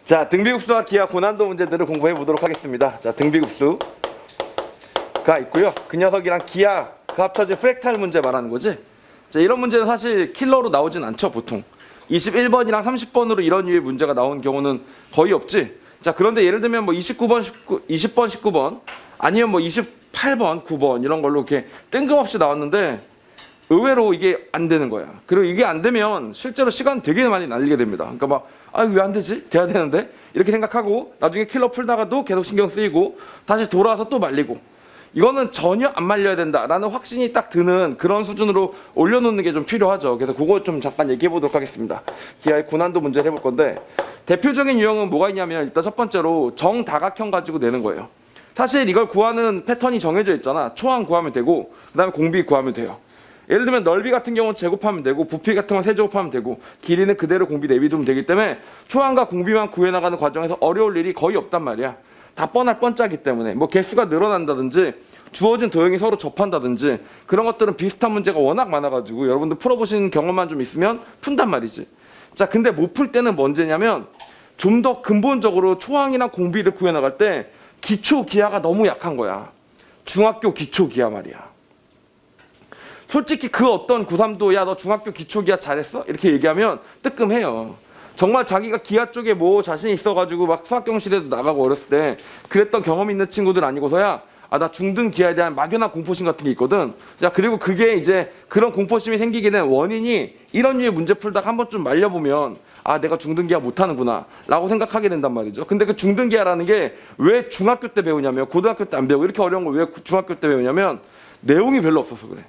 자, 등비급수와 기하 고난도 문제들을 공부해 보도록 하겠습니다. 자, 등비급수가 있고요. 그 녀석이랑 기하 그 합쳐진 프랙탈 문제 말하는 거지. 자, 이런 문제는 사실 킬러로 나오진 않죠, 보통. 21번이랑 30번으로 이런 류의 문제가 나온 경우는 거의 없지. 자, 그런데 예를 들면 뭐 20번, 19번 아니면 뭐 28번, 9번 이런 걸로 이렇게 뜬금없이 나왔는데 의외로 이게 안 되는 거야. 그리고 이게 안 되면 실제로 시간 되게 많이 날리게 됩니다. 그러니까 막 왜 안 되지? 돼야 되는데 이렇게 생각하고 나중에 킬러 풀다가도 계속 신경 쓰이고 다시 돌아와서 또 말리고, 이거는 전혀 안 말려야 된다라는 확신이 딱 드는 그런 수준으로 올려놓는 게 좀 필요하죠. 그래서 그거 좀 잠깐 얘기해 보도록 하겠습니다. 기하의 고난도 문제를 해볼 건데, 대표적인 유형은 뭐가 있냐면 일단 첫 번째로 정다각형 가지고 내는 거예요. 사실 이걸 구하는 패턴이 정해져 있잖아. 초항 구하면 되고 그 다음에 공비 구하면 돼요. 예를 들면 넓이 같은 경우는 제곱하면 되고 부피 같은 건 세제곱하면 되고 길이는 그대로 공비 내비두면 되기 때문에 초항과 공비만 구해나가는 과정에서 어려울 일이 거의 없단 말이야. 다 뻔할 뻔짜기 때문에 뭐 개수가 늘어난다든지 주어진 도형이 서로 접한다든지 그런 것들은 비슷한 문제가 워낙 많아가지고 여러분들 풀어보신 경험만 좀 있으면 푼단 말이지. 자, 근데 못 풀 때는 뭔지냐면 좀 더 근본적으로 초항이나 공비를 구해나갈 때 기초 기하가 너무 약한 거야. 중학교 기초 기하 말이야. 솔직히 그 어떤 고3도 야 너 중학교 기초 기하 잘했어? 이렇게 얘기하면 뜨끔해요. 정말 자기가 기하 쪽에 뭐 자신 있어가지고 막 수학경실에도 나가고 어렸을 때 그랬던 경험 있는 친구들 아니고서야 나 중등 기하에 대한 막연한 공포심 같은 게 있거든. 자, 그리고 그게 이제 그런 공포심이 생기게 된 원인이 이런 류의 문제 풀다가 한 번쯤 말려보면 내가 중등 기하 못하는구나 라고 생각하게 된단 말이죠. 근데 그 중등 기하라는 게 왜 중학교 때 배우냐면, 고등학교 때 안 배우고 이렇게 어려운 걸 왜 중학교 때 배우냐면 내용이 별로 없어서 그래.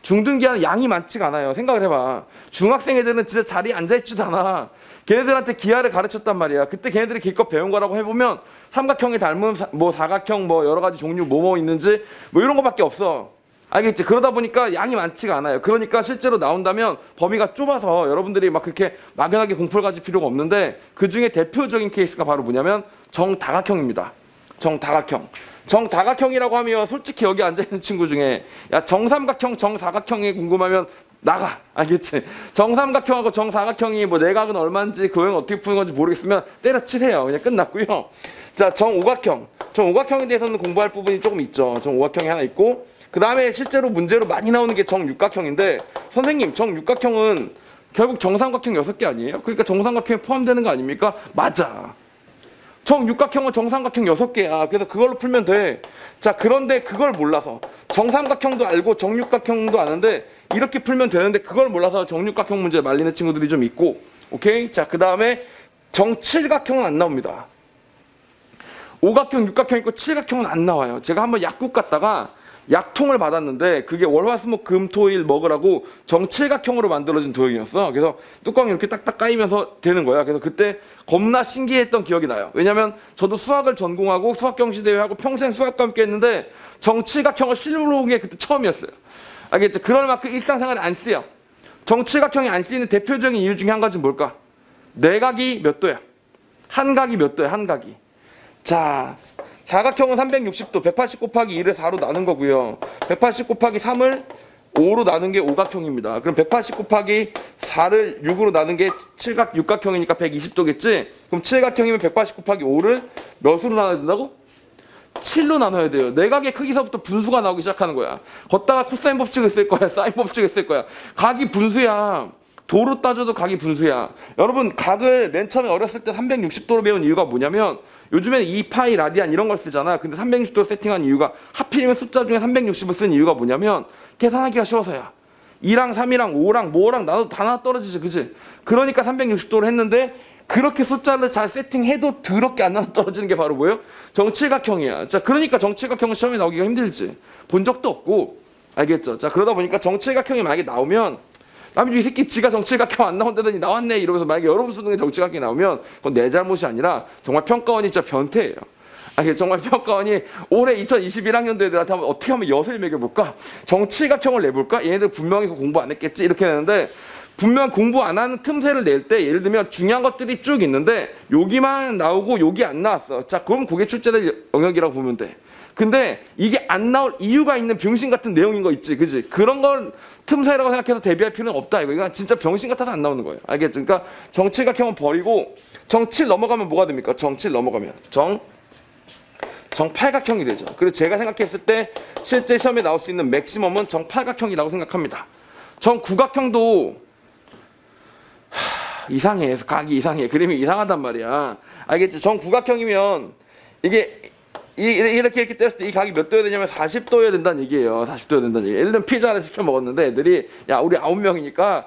중등기하는 양이 많지가 않아요. 생각을 해봐. 중학생 애들은 진짜 자리에 앉아있지도 않아. 걔네들한테 기하를 가르쳤단 말이야. 그때 걔네들이 기껏 배운 거라고 해보면 삼각형이 닮은 뭐 사각형 뭐 여러 가지 종류 뭐뭐 있는지 뭐 이런 거밖에 없어. 알겠지? 그러다 보니까 양이 많지가 않아요. 그러니까 실제로 나온다면 범위가 좁아서 여러분들이 막 그렇게 막연하게 공포를 가질 필요가 없는데, 그 중에 대표적인 케이스가 바로 뭐냐면 정다각형입니다. 정다각형. 정다각형이라고 하면 솔직히 여기 앉아있는 친구 중에 야 정삼각형, 정사각형이 궁금하면 나가. 알겠지? 정삼각형하고 정사각형이 뭐 내각은 얼마인지 그 형 어떻게 푸는 건지 모르겠으면 때려치세요. 그냥 끝났고요. 자, 정오각형. 정오각형에 대해서는 공부할 부분이 조금 있죠. 정오각형이 하나 있고 그 다음에 실제로 문제로 많이 나오는 게 정육각형인데, 선생님 정육각형은 결국 정삼각형 6개 아니에요? 그러니까 정삼각형에 포함되는 거 아닙니까? 맞아. 정육각형은 정삼각형 6개야. 그래서 그걸로 풀면 돼. 자, 그런데 그걸 몰라서 정삼각형도 알고 정육각형도 아는데 이렇게 풀면 되는데 그걸 몰라서 정육각형 문제 말리는 친구들이 좀 있고, 오케이? 자, 그 다음에 정칠각형은 안 나옵니다. 오각형, 육각형 있고 칠각형은 안 나와요. 제가 한번 약국 갔다가 약통을 받았는데 그게 월화수목 금토일 먹으라고 정칠각형으로 만들어진 도형이었어. 그래서 뚜껑이 이렇게 딱딱 까이면서 되는 거야. 그래서 그때 겁나 신기했던 기억이 나요. 왜냐면 저도 수학을 전공하고 수학경시대회하고 평생 수학과 함께 했는데 정칠각형을 실무로 온 게 그때 처음이었어요. 알겠죠? 그럴 만큼 일상생활에 안 쓰여. 정칠각형이 안 쓰이는 대표적인 이유 중에 한 가지는 뭘까? 내각이 몇 도야? 한각이 몇 도야? 한각이. 자, 사각형은 360도, 180 곱하기 1을 4로 나눈 거고요. 180 곱하기 3을 5로 나눈 게 오각형입니다. 그럼 180 곱하기 4를 6으로 나눈 게 육각형이니까 120도겠지? 그럼 칠각형이면 180 곱하기 5를 몇으로 나눠야 된다고? 7로 나눠야 돼요. 내각의 크기서부터 분수가 나오기 시작하는 거야. 걷다가 코사인 법칙을 쓸 거야. 사인 법칙을 쓸 거야. 각이 분수야. 도로 따져도 각이 분수야. 여러분, 각을 맨 처음에 어렸을 때 360도로 배운 이유가 뭐냐면 요즘에는 2파이 라디안 이런 걸 쓰잖아. 근데 360도로 세팅한 이유가, 하필이면 숫자 중에 360을 쓴 이유가 뭐냐면 계산하기가 쉬워서야. 2랑 3이랑 5랑 뭐랑 나도 다 나눠 떨어지지, 그지? 그러니까 360도로 했는데 그렇게 숫자를 잘 세팅해도 더럽게 안 나눠 떨어지는 게 바로 뭐예요? 정칠각형이야. 자, 그러니까 정칠각형은 시험에 나오기가 힘들지. 본 적도 없고. 알겠죠? 자, 그러다 보니까 정칠각형이 만약에 나오면 남이 이 새끼 지가 정칠각형 안 나온다더니 나왔네 이러면서 만약에 여러분 수능에 정칠각형이 나오면 그건 내 잘못이 아니라 정말 평가원이 진짜 변태예요. 아니, 정말 평가원이 올해 2021학년도 애들한테 한번 어떻게 하면 엿을 매겨볼까? 정칠각형을 내볼까? 얘네들 분명히 공부 안 했겠지? 이렇게 되는데 분명 공부 안 하는 틈새를 낼 때 예를 들면 중요한 것들이 쭉 있는데 여기만 나오고 여기 안 나왔어. 자, 그럼 그게 출제될 영역이라고 보면 돼. 근데 이게 안 나올 이유가 있는 병신 같은 내용인 거 있지, 그지? 그런 걸 틈새라고 생각해서 대비할 필요는 없다 이거. 이건 진짜 병신 같아서 안 나오는 거예요. 알겠죠? 그러니까 정칠각형은 버리고 정칠 넘어가면 뭐가 됩니까? 정칠 넘어가면 정팔각형이 되죠. 그리고 제가 생각했을 때 실제 시험에 나올 수 있는 맥시멈은 정팔각형이라고 생각합니다. 정구각형도 이상해. 각이 이상해. 그림이 이상하단 말이야. 알겠지? 정구각형이면 이게 이렇게 때렸을 때 이 각이 몇 도여야 되냐면 40도여야 된다는 얘기예요. 40도여야 된다는 얘기예요. 예를 들면 피자를 시켜 먹었는데 애들이 야 우리 9명이니까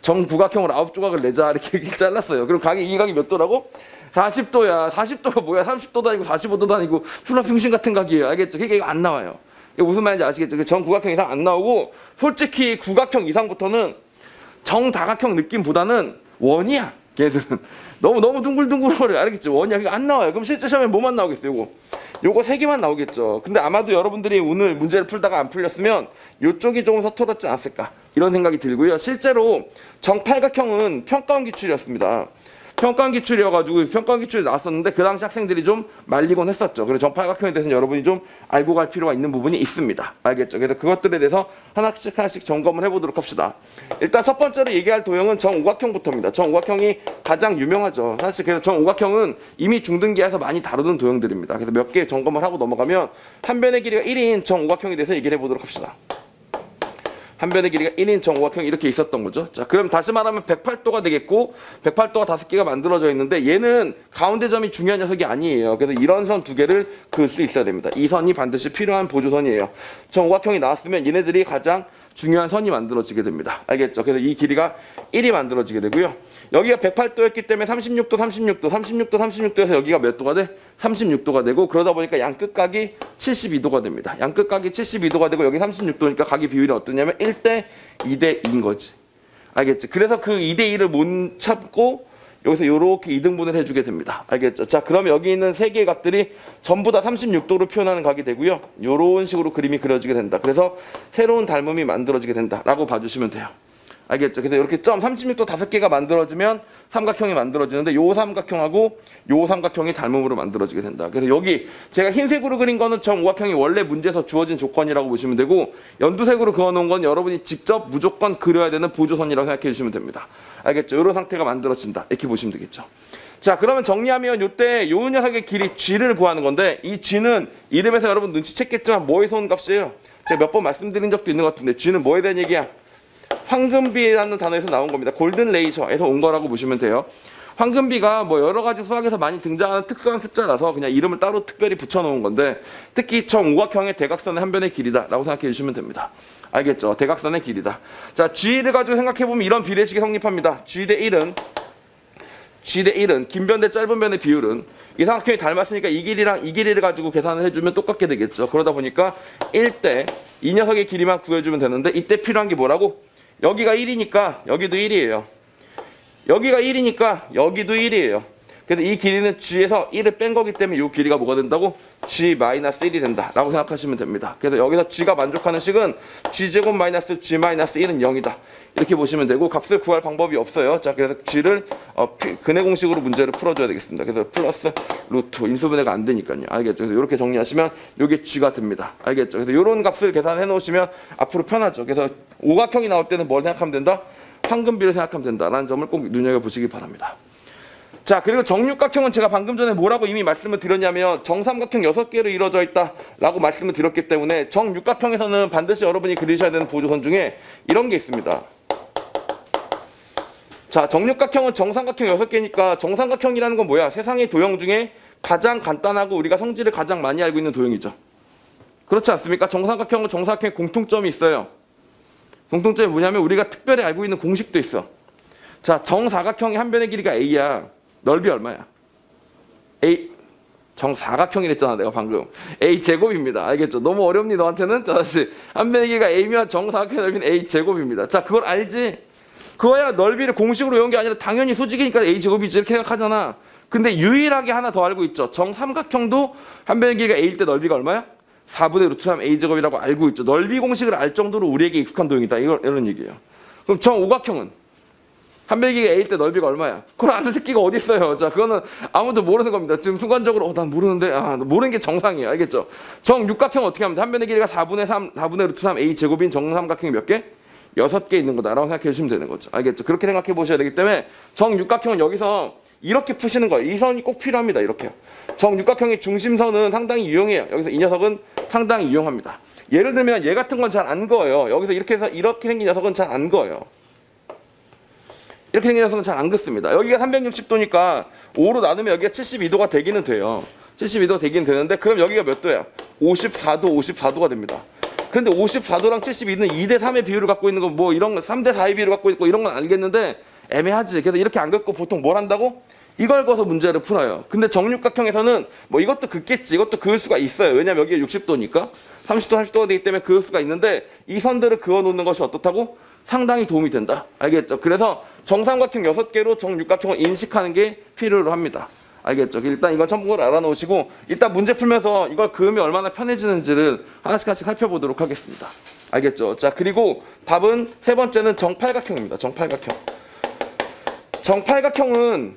정구각형으로 9조각을 내자 이렇게 잘랐어요. 그럼 이 각이 몇 도라고? 40도야. 40도가 뭐야? 30도도 아니고 45도도 아니고 훌라 병신 같은 각이에요. 알겠죠? 그러니까 이거 안 나와요. 이게 무슨 말인지 아시겠죠? 정구각형 이상 안 나오고 솔직히 구각형 이상부터는 정다각형 느낌보다는 원이야. 걔들은 너무 둥글둥글거려요. 알겠죠? 원이야. 이거 안 나와요. 그럼 실제 시험에 뭐만 나오겠어요? 요거 3개만 나오겠죠. 근데 아마도 여러분들이 오늘 문제를 풀다가 안 풀렸으면 요쪽이 조금 서툴었지 않았을까 이런 생각이 들고요. 실제로 정팔각형은 평가원 기출이었습니다. 평가원 기출이어가지고 평가원 기출이 나왔었는데 그 당시 학생들이 좀 말리곤 했었죠. 그래서 정팔각형에 대해서는 여러분이 좀 알고 갈 필요가 있는 부분이 있습니다. 알겠죠? 그래서 그것들에 대해서 하나씩 점검을 해보도록 합시다. 일단 첫 번째로 얘기할 도형은 정오각형부터입니다. 정오각형이 가장 유명하죠. 사실 그래서 정오각형은 이미 중등기에서 많이 다루는 도형들입니다. 그래서 몇 개 점검을 하고 넘어가면 한 변의 길이가 1인 정오각형에 대해서 얘기를 해보도록 합시다. 한 변의 길이가 1인 정오각형이 이렇게 있었던 거죠. 자, 그럼 다시 말하면 108도가 되겠고 108도가 5개가 만들어져 있는데 얘는 가운데 점이 중요한 녀석이 아니에요. 그래서 이런 선 2개를 그을 수 있어야 됩니다. 이 선이 반드시 필요한 보조선이에요. 정오각형이 나왔으면 얘네들이 가장 중요한 선이 만들어지게 됩니다. 알겠죠? 그래서 이 길이가 1이 만들어지게 되고요. 여기가 108도였기 때문에 36도에서 여기가 몇 도가 돼? 36도가 되고 그러다 보니까 양끝각이 72도가 됩니다. 양끝각이 72도가 되고 여기 36도니까 각의 비율이 어떠냐면 1대 2대 2인 거지. 알겠지? 그래서 그 2대 2를 못 참고 여기서 이렇게 2등분을 해주게 됩니다. 알겠죠? 자, 그럼 여기 있는 3개의 각들이 전부 다 36도로 표현하는 각이 되고요. 이런 식으로 그림이 그려지게 된다. 그래서 새로운 닮음이 만들어지게 된다라고 봐주시면 돼요. 알겠죠? 그래서 이렇게 점 36도 5개가 만들어지면 삼각형이 만들어지는데 요 삼각형하고 요 삼각형이 닮음으로 만들어지게 된다. 그래서 여기 제가 흰색으로 그린 거는 정오각형이 원래 문제에서 주어진 조건이라고 보시면 되고 연두색으로 그어놓은 건 여러분이 직접 무조건 그려야 되는 보조선이라고 생각해 주시면 됩니다. 알겠죠? 이런 상태가 만들어진다. 이렇게 보시면 되겠죠. 자, 그러면 정리하면 요때 요 녀석의 길이 g를 구하는 건데 이 g는 이름에서 여러분 눈치챘겠지만 뭐에서 온 값이에요? 제가 몇 번 말씀드린 적도 있는 것 같은데 g는 뭐에 대한 얘기야? 황금비라는 단어에서 나온 겁니다. 골든 레이저에서 온 거라고 보시면 돼요. 황금비가 뭐 여러 가지 수학에서 많이 등장하는 특수한 숫자라서 그냥 이름을 따로 특별히 붙여놓은 건데 특히 정오각형의 대각선의 한 변의 길이다라고 생각해 주시면 됩니다. 알겠죠? 대각선의 길이다. 자, G를 가지고 생각해보면 이런 비례식이 성립합니다. G 대 1은 긴 변 대 짧은 변의 비율은 이 삼각형이 닮았으니까 이 길이랑 이 길이를 가지고 계산을 해주면 똑같게 되겠죠. 그러다 보니까 1대 이 녀석의 길이만 구해주면 되는데 이때 필요한 게 뭐라고? 여기가 1이니까 여기도 1이에요. 여기가 1이니까 여기도 1이에요. 그래서 이 길이는 G에서 1을 뺀 거기 때문에 이 길이가 뭐가 된다고? G-1이 된다라고 생각하시면 됩니다. 그래서 여기서 G가 만족하는 식은 G제곱 마이너스 G-1은 0이다. 이렇게 보시면 되고 값을 구할 방법이 없어요. 자, 그래서 G를 근해 공식으로 문제를 풀어줘야 되겠습니다. 그래서 플러스 루트 인수분해가 안 되니까요. 알겠죠? 그래서 이렇게 정리하시면 이게 G가 됩니다. 알겠죠? 그래서 이런 값을 계산해 놓으시면 앞으로 편하죠. 그래서 오각형이 나올 때는 뭘 생각하면 된다? 황금비를 생각하면 된다라는 점을 꼭 눈여겨보시기 바랍니다. 자, 그리고 정육각형은 제가 방금 전에 뭐라고 이미 말씀을 드렸냐면 정삼각형 6개로 이루어져 있다라고 말씀을 드렸기 때문에 정육각형에서는 반드시 여러분이 그리셔야 되는 보조선 중에 이런 게 있습니다. 자, 정육각형은 정삼각형 6개니까 정삼각형이라는 건 뭐야? 세상의 도형 중에 가장 간단하고 우리가 성질을 가장 많이 알고 있는 도형이죠. 그렇지 않습니까? 정삼각형은 정사각형에 공통점이 있어요. 공통점이 뭐냐면 우리가 특별히 알고 있는 공식도 있어. 자, 정사각형의 한 변의 길이가 A야. 넓이 얼마야? A 정사각형이랬잖아 내가 방금. A 제곱입니다. 알겠죠? 너무 어렵니 너한테는? 다시 한 변의 길이가 A면 정사각형의 넓이는 A 제곱입니다. 자, 그걸 알지? 그거야 넓이를 공식으로 외운 게 아니라 당연히 수직이니까 A 제곱이지 이렇게 생각하잖아. 근데 유일하게 하나 더 알고 있죠. 정삼각형도 한 변의 길이가 A일 때 넓이가 얼마야? 4분의 루트 3 A 제곱이라고 알고 있죠. 넓이 공식을 알 정도로 우리에게 익숙한 도형이다. 이런 얘기예요. 그럼 정오각형은 한별기가 A일 때 넓이가 얼마야? 그걸 아는 새끼가 어디 있어요? 자, 그거는 아무도 모르는 겁니다. 지금 순간적으로 난 모르는데 모르는 게 정상이에요. 알겠죠? 정육각형 어떻게 하면 돼? 한 변의 길이가 4분의 3, 4분의 루트 3 A 제곱인 정삼각형이 몇 개? 6개 있는 거다라고 생각해 주시면 되는 거죠. 알겠죠? 그렇게 생각해 보셔야 되기 때문에 정육각형은 여기서 이렇게 푸시는 거예요. 이 선이 꼭 필요합니다. 이렇게요. 정육각형의 중심선은 상당히 유용해요. 여기서 이 녀석은 상당히 유용합니다. 예를 들면 얘 같은 건 잘 안 그어요. 여기서 이렇게 해서 이렇게 생긴 녀석은 잘 안 그어요. 이렇게 생긴 녀석은 잘 안 긋습니다. 여기가 360도니까 5로 나누면 여기가 72도가 되기는 돼요. 72도 되긴 되는데 그럼 여기가 몇 도야? 54도, 54도가 됩니다. 그런데 54도랑 72도는 2대 3의 비율을 갖고 있는 거 뭐 이런 거 3대 4의 비율을 갖고 있고 이런 건 알겠는데 애매하지. 그래서 이렇게 안 긋고 보통 뭘 한다고? 이걸 그어서 문제를 풀어요. 근데 정육각형에서는 뭐 이것도 긋겠지. 이것도 그을 수가 있어요. 왜냐면 여기가 60도니까 30도, 30도가 되기 때문에 그을 수가 있는데 이 선들을 그어 놓는 것이 어떻다고? 상당히 도움이 된다. 알겠죠? 그래서 정삼각형 6개로 정육각형을 인식하는 게 필요로 합니다. 알겠죠? 일단 이건 참고로 알아놓으시고 일단 문제 풀면서 이걸 그으면 얼마나 편해지는지를 하나씩 살펴보도록 하겠습니다. 알겠죠? 자, 그리고 답은 세 번째는 정팔각형입니다. 정팔각형. 정팔각형은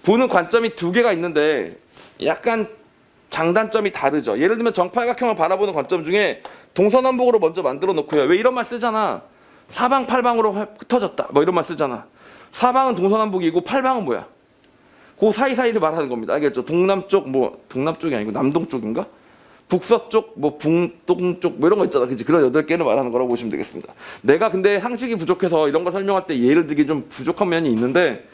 보는 관점이 두 개가 있는데 약간 장단점이 다르죠. 예를 들면 정팔각형을 바라보는 관점 중에 동서남북으로 먼저 만들어 놓고요. 왜 이런 말 쓰잖아. 사방 팔방으로 흩어졌다. 뭐 이런 말 쓰잖아. 사방은 동서남북이고 팔방은 뭐야? 그 사이사이를 말하는 겁니다. 알겠죠? 동남쪽 뭐 동남쪽이 아니고 남동쪽인가? 북서쪽 뭐 북동쪽 뭐 이런 거 있잖아. 그치? 그런 8개를 말하는 거라고 보시면 되겠습니다. 내가 근데 상식이 부족해서 이런 걸 설명할 때 예를 들기 좀 부족한 면이 있는데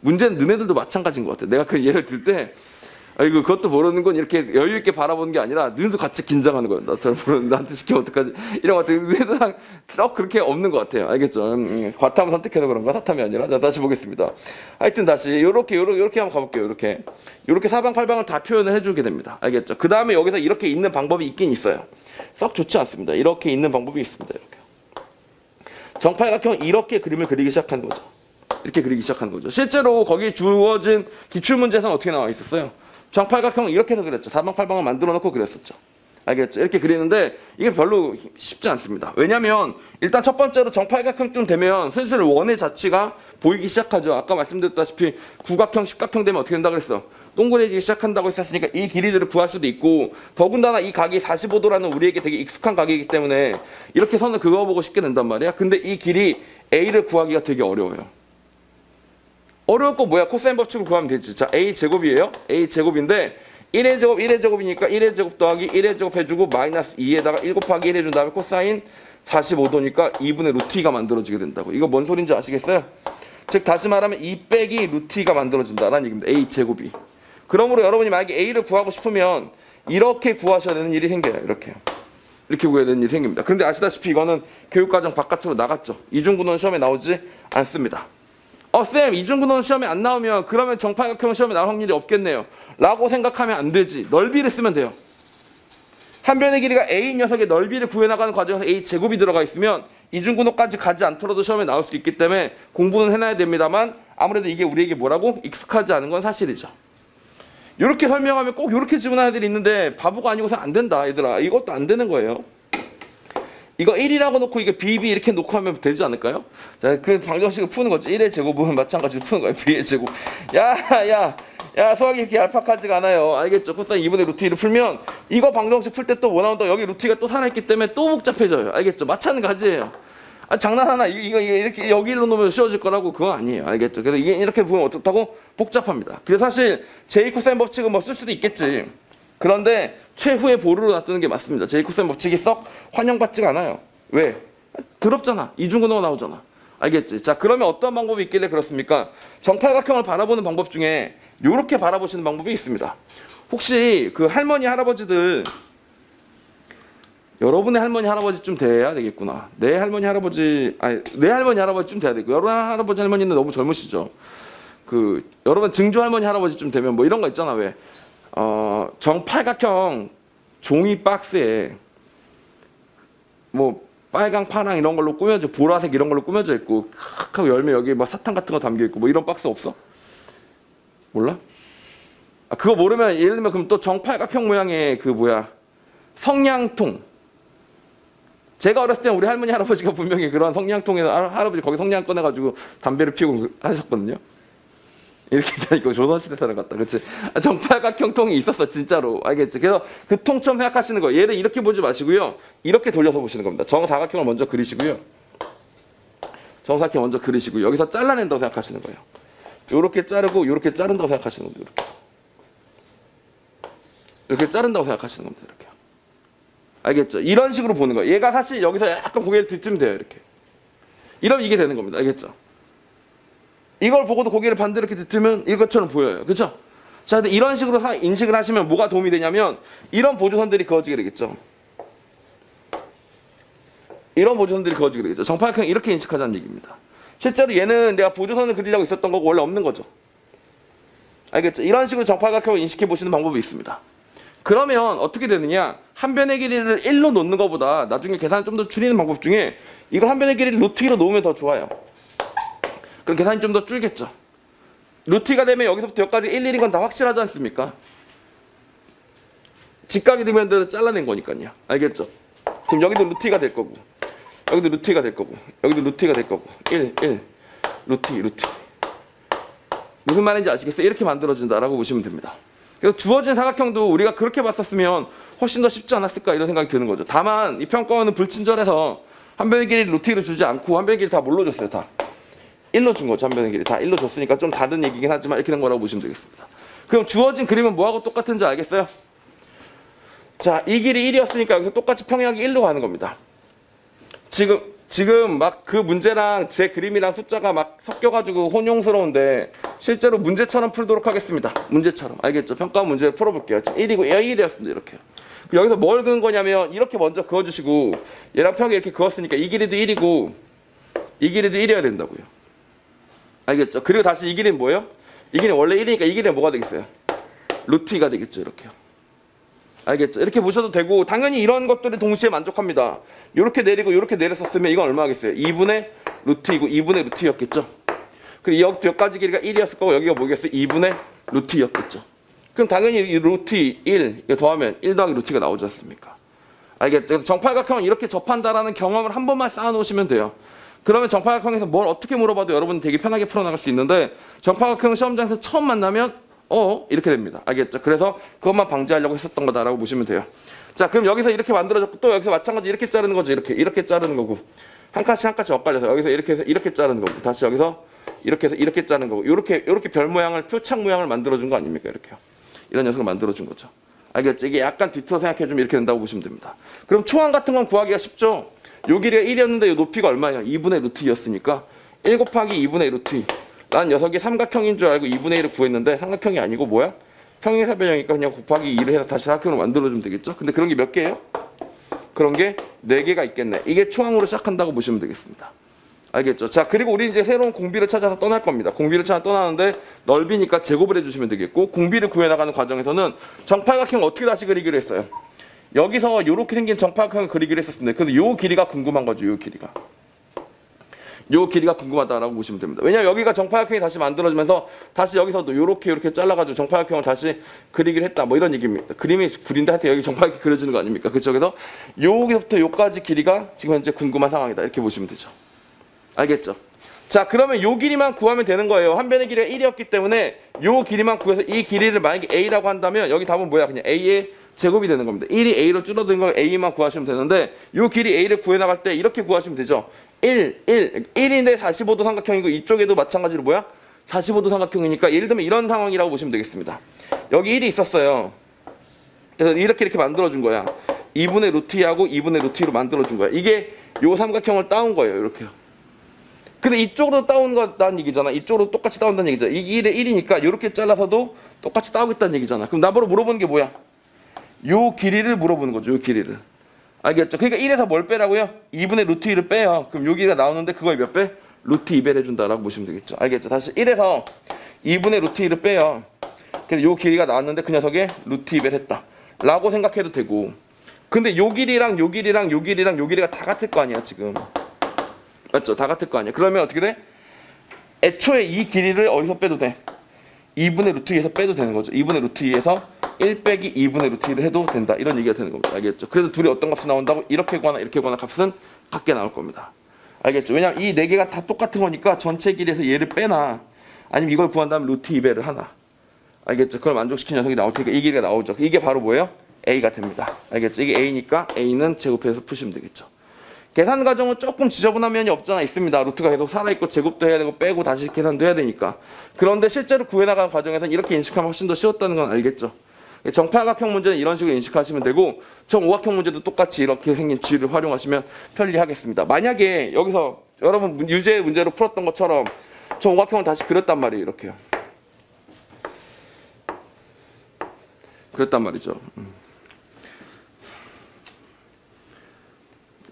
문제는 너네들도 마찬가지인 것 같아. 내가 그 예를 들 때 아이고 그것도 모르는 건 이렇게 여유 있게 바라보는 게 아니라 너희도 같이 긴장하는 거야. 나 잘 모르는데 나한테 시키면 어떡하지? 이런 것 같아요. 너희들랑 썩 그렇게 없는 것 같아요. 알겠죠? 과탐을 선택해서 그런가? 사탐이 아니라. 자, 다시 보겠습니다. 하여튼 다시 요렇게 한번 가볼게요. 요렇게 사방팔방을 다 표현을 해주게 됩니다. 알겠죠? 그 다음에 여기서 이렇게 있는 방법이 있긴 있어요. 썩 좋지 않습니다. 이렇게 있는 방법이 있습니다. 이렇게. 정팔각형 이렇게 그림을 그리기 시작하는 거죠. 이렇게 그리기 시작하는 거죠. 실제로 거기에 주어진 기출문제에서는 어떻게 나와 있었어요? 정팔각형을 이렇게 해서 그렸죠. 사방팔방을 만들어 놓고 그렸었죠. 알겠죠? 이렇게 그리는데 이게 별로 쉽지 않습니다. 왜냐면 일단 첫 번째로 정팔각형쯤 되면 슬슬 원의 자취가 보이기 시작하죠. 아까 말씀드렸다시피 구각형, 십각형 되면 어떻게 된다 그랬어? 동그래지기 시작한다고 했었으니까 이 길이들을 구할 수도 있고 더군다나 이 각이 45도라는 우리에게 되게 익숙한 각이기 때문에 이렇게 선을 그어보고 싶게 된단 말이야. 근데 이 길이 A를 구하기가 되게 어려워요. 어려울 거 뭐야? 코사인 법칙을 구하면 되지. 자, A제곱이에요. A제곱인데 1의 제곱, 1의 제곱이니까 1의 제곱 더하기 1의 제곱 해주고 마이너스 2에다가 1 곱하기 1 해준 다음에 코사인 45도니까 2분의 루트 2가 만들어지게 된다고. 이거 뭔 소린지 아시겠어요? 즉 다시 말하면 2 빼기 루트 2가 만들어진다라는 얘기입니다. A제곱이. 그러므로 여러분이 만약에 A를 구하고 싶으면 이렇게 구하셔야 되는 일이 생겨요. 이렇게 구해야 되는 일이 생깁니다. 그런데 아시다시피 이거는 교육과정 바깥으로 나갔죠. 이중구도는 시험에 나오지 않습니다. 쌤, 이중구도는 시험에 안 나오면 그러면 정팔각형 시험에 나올 확률이 없겠네요. 라고 생각하면 안 되지. 넓이를 쓰면 돼요. 한 변의 길이가 A인 녀석의 넓이를 구해나가는 과정에서 A제곱이 들어가 있으면 이중구도까지 가지 않더라도 시험에 나올 수 있기 때문에 공부는 해놔야 됩니다만 아무래도 이게 우리에게 뭐라고? 익숙하지 않은 건 사실이죠. 이렇게 설명하면 꼭 이렇게 질문하는 애들이 있는데 바보가 아니고서 안 된다 얘들아. 이것도 안 되는 거예요. 이거 1이라고 놓고 이게 BB 이렇게 놓고 하면 되지 않을까요? 자, 그 방정식을 푸는 거죠. 1의 제곱은 마찬가지로 푸는 거예요. B의 제곱. 야, 수학이 이렇게 얄팍하지가 않아요. 알겠죠? 코사인 2분의 루트 2를 풀면 이거 방정식 풀 때 또 뭐 나온다? 여기 루트 2가 또 살아있기 때문에 또 복잡해져요. 알겠죠? 마찬가지예요. 장난하나? 이거 이렇게 여기로 놓으면 쉬워질 거라고 그건 아니에요. 알겠죠? 그래서 이게 이렇게 보면 어떻다고? 복잡합니다. 그래서 사실 제2코사인 법칙은 뭐 쓸 수도 있겠지. 그런데 최후의 보루로 놔두는 게 맞습니다. 제2코사인 법칙이 썩 환영받지가 않아요. 왜? 더럽잖아. 이중구도가 나오잖아. 알겠지? 자, 그러면 어떤 방법이 있길래 그렇습니까? 정팔각형을 바라보는 방법 중에 이렇게 바라보시는 방법이 있습니다. 혹시 그 할머니 할아버지들 여러분의 할머니 할아버지쯤 돼야 되겠구나. 내 할머니 할아버지쯤 돼야 되고 여러분 할아버지 할머니는 너무 젊으시죠. 그 여러분 증조 할머니 할아버지쯤 되면 뭐 이런 거 있잖아. 왜? 정팔각형 종이 박스에 뭐 빨강, 파랑 이런 걸로 꾸며져, 보라색 이런 걸로 꾸며져 있고 하고 열면 여기 막 사탕 같은 거 담겨 있고 뭐 이런 박스 없어? 몰라? 그거 모르면 예를 들면 그럼 또 정팔각형 모양의 그 뭐야 성냥통 제가 어렸을 때 우리 할머니 할아버지가 분명히 그런 성냥통에서 할아버지 거기 성냥 꺼내가지고 담배를 피우고 하셨거든요. 이렇게 이거 조선시대 사람 같다, 그렇지? 정팔각형 통이 있었어, 진짜로. 알겠지? 그래서 그 통처럼 생각하시는 거예요. 얘를 이렇게 보지 마시고요, 이렇게 돌려서 보시는 겁니다. 정사각형을 먼저 그리시고요. 정사각형 먼저 그리시고 여기서 잘라낸다고 생각하시는 거예요. 요렇게 자르고 요렇게 자른다고 생각하시는 겁니다. 이렇게 자른다고 생각하시는 겁니다. 이렇게. 알겠죠? 이런 식으로 보는 거예요. 얘가 사실 여기서 약간 고개를 뒤트면 돼요. 이렇게. 이러면 이게 되는 겁니다. 알겠죠? 이걸 보고도 고개를 반대로 이렇게 뒤트면 이것처럼 보여요. 그렇죠? 자, 근데 이런 식으로 인식을 하시면 뭐가 도움이 되냐면 이런 보조선들이 그어지게 되겠죠. 이런 보조선들이 그어지게 되겠죠. 정팔각형 이렇게 인식하자는 얘기입니다. 실제로 얘는 내가 보조선을 그리려고 있었던 거고 원래 없는 거죠. 알겠죠? 이런 식으로 정팔각형을 인식해 보시는 방법이 있습니다. 그러면 어떻게 되느냐? 한 변의 길이를 1로 놓는 것보다 나중에 계산을 좀 더 줄이는 방법 중에 이걸 한 변의 길이를 루트 2로 놓으면 더 좋아요. 그럼 계산이 좀 더 줄겠죠. 루트 2가 되면 여기서부터 여기까지 1, 1인 건 다 확실하지 않습니까? 직각이 되면 잘라낸 거니까요. 알겠죠? 그럼 여기도 루트 2가 될 거고 여기도 루트 2가 될 거고 여기도 루트 2가 될 거고 1, 1, 루트 2, 루트 2. 무슨 말인지 아시겠어요? 이렇게 만들어진다라고 보시면 됩니다. 그래서 주어진 사각형도 우리가 그렇게 봤었으면 훨씬 더 쉽지 않았을까 이런 생각이 드는 거죠. 다만 이 평가원은 불친절해서 한 변의 길이를 루트 2로 주지 않고 한 변의 길이 다 뭘로 줬어요? 다 1로 준 거죠. 한 변의 길이 다 1로 줬으니까 좀 다른 얘기긴 하지만 이렇게 된 거라고 보시면 되겠습니다. 그럼 주어진 그림은 뭐하고 똑같은지 알겠어요? 자, 이 길이 1이었으니까 여기서 똑같이 평행하게 1로 가는 겁니다. 지금 막 그 문제랑 제 그림이랑 숫자가 막 섞여가지고 혼용스러운데 실제로 문제처럼 풀도록 하겠습니다. 문제처럼. 알겠죠? 평가 문제를 풀어볼게요. 지금 1이고 1이었습니다. 이렇게요. 여기서 뭘 그은 거냐면 이렇게 먼저 그어주시고 얘랑 평이 이렇게 그었으니까 이 길이도 1이고 이 길이도 1이어야 된다고요. 알겠죠? 그리고 다시 이 길이는 뭐예요? 이 길이는 원래 1이니까 이 길이는 뭐가 되겠어요? 루트 2가 되겠죠. 이렇게요. 알겠죠? 이렇게 보셔도 되고 당연히 이런 것들을 동시에 만족합니다. 이렇게 내리고 이렇게 내렸었으면 이건 얼마 하겠어요? 2분의 루트 2고 2분의 루트 2였겠죠? 그리고 여기부터 여기까지 길이가 1이었을 거고 여기가 뭐겠어요? 2분의 루트 2였겠죠? 그럼 당연히 이 루트 1 이거 더하면 1 더하기 루트 2가 나오지 않습니까? 알겠죠? 정팔각형은 이렇게 접한다라는 경험을 한 번만 쌓아놓으시면 돼요. 그러면 정팔각형에서 뭘 어떻게 물어봐도 여러분 되게 편하게 풀어나갈 수 있는데 정팔각형 시험장에서 처음 만나면 이렇게 됩니다. 알겠죠? 그래서 그것만 방지하려고 했었던 거다라고 보시면 돼요. 자, 그럼 여기서 이렇게 만들어졌고 또 여기서 마찬가지 이렇게 자르는 거죠. 이렇게 자르는 거고 한 칸씩 엇갈려서 여기서 이렇게 해서 이렇게 자르는 거고 다시 여기서 이렇게 해서 이렇게 자르는 거고 이렇게 별 모양을 표창 모양을 만들어준 거 아닙니까? 이렇게요. 이런 녀석을 만들어준 거죠. 알겠죠? 이게 약간 뒤틀어 생각해주면 이렇게 된다고 보시면 됩니다. 그럼 초항 같은 건 구하기가 쉽죠? 요 길이가 1이었는데 요 높이가 얼마예요? 2분의 루트 2였으니까 1 곱하기 2분의 루트 2. 난 녀석이 삼각형인 줄 알고 2분의 1을 구했는데 삼각형이 아니고 뭐야? 평행사변형이니까 그냥 곱하기 2를 해서 다시 사각형으로 만들어주면 되겠죠? 근데 그런 게 몇 개예요? 그런 게 4개가 있겠네. 이게 초항으로 시작한다고 보시면 되겠습니다. 알겠죠? 자, 그리고 우리 이제 새로운 공비를 찾아서 떠날 겁니다. 공비를 찾아 떠나는데 넓이니까 제곱을 해주시면 되겠고 공비를 구해나가는 과정에서는 정팔각형 어떻게 다시 그리기로 했어요? 여기서 이렇게 생긴 정팔각형을 그리기로 했었습니다. 근데 요 길이가 궁금한 거죠. 요 길이가. 요 길이가 궁금하다라고 보시면 됩니다. 왜냐면 여기가 정팔각형이 다시 만들어지면서 다시 여기서도 이렇게 잘라가지고 정팔각형을 다시 그리기를 했다. 뭐 이런 얘기입니다. 그림이 구린데 하여튼 여기 정팔각형이 그려지는 거 아닙니까? 그렇죠? 그래서 여기서부터 여기까지 길이가 지금 현재 궁금한 상황이다. 이렇게 보시면 되죠. 알겠죠? 자, 그러면 요 길이만 구하면 되는 거예요. 한 변의 길이가 1이었기 때문에 요 길이만 구해서 이 길이를 만약에 A라고 한다면 여기 답은 뭐야? 그냥 A의 제곱이 되는 겁니다. 1이 A로 줄어든 거 A만 구하시면 되는데 요 길이 A를 구해나갈 때 이렇게 구하시면 되죠. 1인데 45도 삼각형이고 이쪽에도 마찬가지로 뭐야? 45도 삼각형이니까 예를 들면 이런 상황이라고 보시면 되겠습니다. 여기 1이 있었어요. 그래서 이렇게 만들어준 거야. 2분의 루트 2하고 2분의 루트 2로 만들어준 거야. 이게 요 삼각형을 따온 거예요. 이렇게요. 근데 이쪽으로 따온 거다는 얘기잖아. 이쪽으로 똑같이 따온다는 얘기잖아. 이 1에 1이니까 이렇게 잘라서도 똑같이 따오겠다는 얘기잖아. 그럼 나보러 물어보는 게 뭐야? 요 길이를 물어보는 거죠. 요 길이를. 알겠죠? 그러니까 1에서 뭘 빼라고요? 2분의 루트 2를 빼요. 그럼 요 길이가 나오는데 그걸 몇 배? 루트 2배를 해준다라고 보시면 되겠죠. 알겠죠? 다시 1에서 2분의 루트 2를 빼요. 그래서 요 길이가 나왔는데 그 녀석에 루트 2배를 했다. 라고 생각해도 되고. 근데 요 길이랑 요 길이랑 요 길이랑 요 길이가 다 같을 거 아니야, 지금. 맞죠? 다 같을 거 아니야. 그러면 어떻게 돼? 애초에 이 길이를 어디서 빼도 돼? 2분의 루트 2에서 빼도 되는 거죠. 2분의 루트 2에서 1 빼기 2분의 루트 1을 해도 된다. 이런 얘기가 되는 겁니다. 알겠죠? 그래서 둘이 어떤 값이 나온다고? 이렇게 구하나 이렇게 구하나 값은 같게 나올 겁니다. 알겠죠? 왜냐면 이 네 개가 다 똑같은 거니까 전체 길이에서 얘를 빼나 아니면 이걸 구한 다음에 루트 2배를 하나. 알겠죠? 그걸 만족시킨 녀석이 나올 테니까 이 길이가 나오죠. 이게 바로 뭐예요? A가 됩니다. 알겠죠? 이게 A니까 A는 제곱해서 푸시면 되겠죠. 계산 과정은 조금 지저분한 면이 없잖아 있습니다. 루트가 계속 살아있고 제곱도 해야 되고 빼고 다시 계산도 해야 되니까. 그런데 실제로 구해나가는 과정에서는 이렇게 인식하면 훨씬 더 쉬웠다는 건 알겠죠. 정팔각형 문제는 이런 식으로 인식하시면 되고 정오각형 문제도 똑같이 이렇게 생긴 G를 활용하시면 편리하겠습니다. 만약에 여기서 여러분 유제 문제로 풀었던 것처럼 정오각형을 다시 그렸단 말이에요. 이렇게요. 그랬단 말이죠.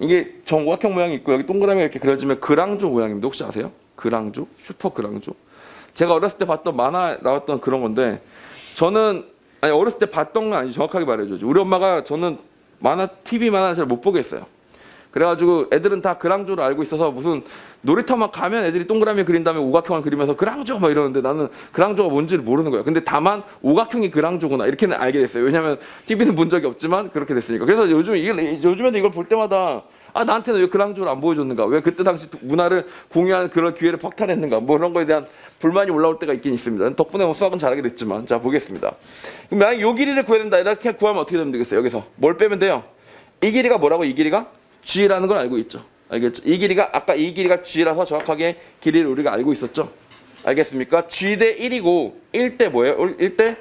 이게 정오각형 모양이 있고 여기 동그라미가 이렇게 그려지면 그랑조 모양입니다. 혹시 아세요? 그랑조? 슈퍼 그랑조? 제가 어렸을 때 봤던 만화 나왔던 그런 건데 저는 아니 어렸을 때 봤던 건 아니지 정확하게 말해줘야지. 우리 엄마가 저는 만화 TV 만화를 잘 못 보겠어요. 그래가지고 애들은 다 그랑조를 알고 있어서 무슨 놀이터만 가면 애들이 동그라미 그린 다음에 오각형을 그리면서 그랑조 막 이러는데 나는 그랑조가 뭔지를 모르는 거예요. 근데 다만 오각형이 그랑조구나 이렇게는 알게 됐어요. 왜냐하면 TV는 본 적이 없지만 그렇게 됐으니까. 그래서 요즘에도 이걸 볼 때마다 아 나한테는 왜 그랑조를 안 보여줬는가? 왜 그때 당시 문화를 공유하는 그런 기회를 박탈했는가? 뭐 이런 거에 대한 불만이 올라올 때가 있긴 있습니다. 덕분에 뭐 수학은 잘하게 됐지만 자 보겠습니다. 그럼 만약 요 길이를 구해야 된다 이렇게 구하면 어떻게 되면 되겠어요? 여기서 뭘 빼면 돼요? 이 길이가 뭐라고? 이 길이가 G라는 걸 알고 있죠. 알겠죠? 이 길이가 아까 이 길이가 G라서 정확하게 길이를 우리가 알고 있었죠. 알겠습니까? G 대 1이고 1 대 뭐예요? 1 대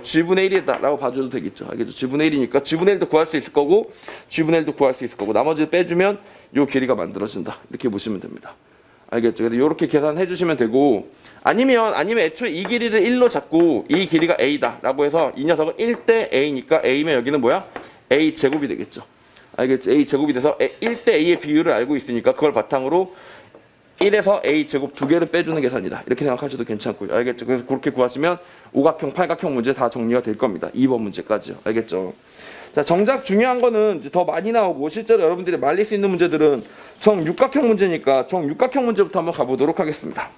G분의 1이다 라고 봐줘도 되겠죠. 알겠죠? G분의 1이니까 G분의 1도 구할 수 있을 거고 G분의 1도 구할 수 있을 거고 나머지를 빼주면 요 길이가 만들어진다. 이렇게 보시면 됩니다. 알겠죠? 그래서 이렇게 계산해 주시면 되고 아니면 애초에 이 길이를 1로 잡고 이 길이가 A다 라고 해서 이 녀석은 1 대 A니까 A면 여기는 뭐야? A 제곱이 되겠죠. 알겠죠? A 제곱이 돼서 1 대 A의 비율을 알고 있으니까 그걸 바탕으로 1에서 A 제곱 2개를 빼주는 계산이다. 이렇게 생각하셔도 괜찮고요. 알겠죠? 그래서 그렇게 구하시면 오각형, 팔각형 문제 다 정리가 될 겁니다. 2번 문제까지요. 알겠죠? 자, 정작 중요한 거는 이제 더 많이 나오고 실제로 여러분들이 말릴 수 있는 문제들은 정육각형 문제니까 정육각형 문제부터 한번 가보도록 하겠습니다.